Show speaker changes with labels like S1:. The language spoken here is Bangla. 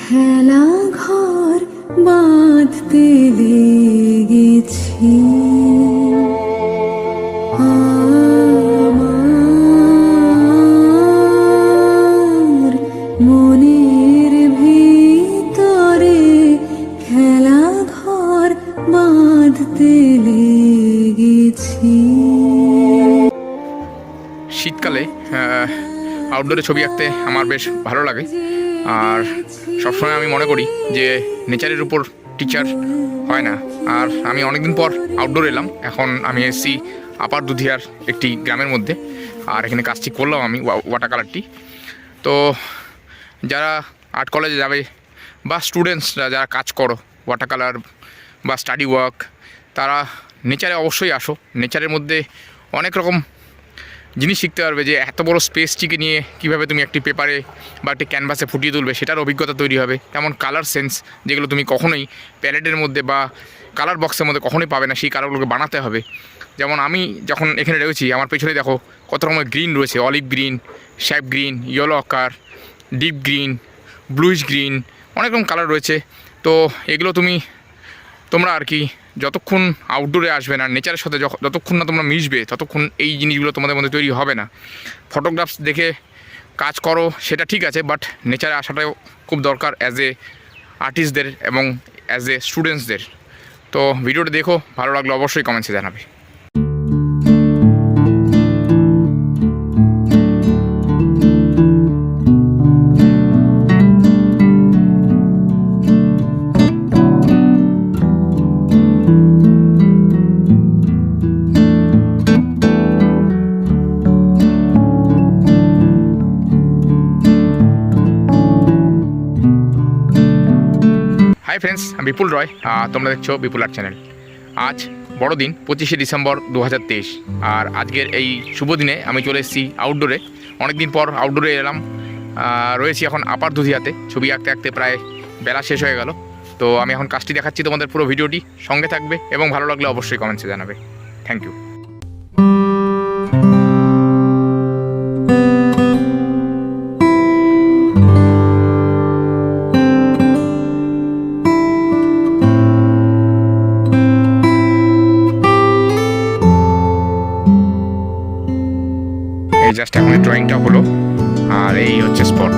S1: খেলা ঘর বাঁধতে লেগেছি আমার মনের ভিতরে খেলা ঘর বাঁধতে লেগেছি।
S2: শীতকালে আউটডোরে ছবি আঁকতে আমার বেশ ভালো লাগে, আর সবসময় আমি মনে করি যে নেচারের উপর টিচার হয় না। আর আমি অনেকদিন পর আউটডোর এলাম। এখন আমি এসেছি আপার দুধিয়ার একটি গ্রামের মধ্যে, আর এখানে কাজটি করলাম আমি ওয়াটার কালারটি। তো যারা আর্ট কলেজে যাবে বা স্টুডেন্টসরা যারা কাজ করো ওয়াটার কালার বা স্টাডি ওয়ার্ক, তারা নেচারে অবশ্যই আসো। নেচারের মধ্যে অনেক রকম জিনিস শিখতে পারবে, যে এত বড় স্পেসটিকে নিয়ে কীভাবে তুমি একটি পেপারে বা একটি ক্যানভাসে ফুটিয়ে তুলবে, সেটার অভিজ্ঞতা তৈরি হবে। তেমন কালার সেন্স, যেগুলো তুমি কখনোই প্যালেটের মধ্যে বা কালার বক্সের মধ্যে কখনোই পাবে না, সেই কালারগুলোকে বানাতে হবে। যেমন আমি যখন এখানে রয়েছি, আমার পেছনে দেখো কত রকমের গ্রিন রয়েছে, olive green, sap green, yellow ochre, deep green, bluish green, অনেক রকম কালার রয়েছে। তো এগুলো তোমরা আর কি যতক্ষণ আউটডোরে আসবে না, নেচারের সাথে যতক্ষণ না তোমরা মিশবে, ততক্ষণ এই জিনিসগুলো তোমাদের মধ্যে তৈরি হবে না। ফটোগ্রাফস দেখে কাজ করো সেটা ঠিক আছে, বাট নেচারে আসাটাও খুব দরকার অ্যাজ এ আর্টিস্টদের এবং অ্যাজ এ স্টুডেন্টসদের। তো ভিডিওটা দেখো, ভালো লাগলে অবশ্যই কমেন্টসে জানাবে। হাই ফ্রেন্ডস, আমি বিপুল রয়, তোমরা দেখছো বিপুল আর্ট চ্যানেল। আজ বড়দিন 25শে ডিসেম্বর 2023, আর আজকের এই শুভ দিনে আমি চলে এসেছি আউটডোরে। অনেকদিন পর আউটডোরে এলাম। রয়েছি এখন আপার দুধিয়াতে। ছবি আঁকতে আঁকতে প্রায় বেলা শেষ হয়ে গেল। তো আমি এখন কাজটি দেখাচ্ছি তোমাদের, পুরো ভিডিওটি সঙ্গে থাকবে এবং ভালো লাগলে অবশ্যই কমেন্টসে জানাবে। Thank you. এই জাস্ট এখন ড্রয়িংটা হলো, আর এই হচ্ছে স্পট।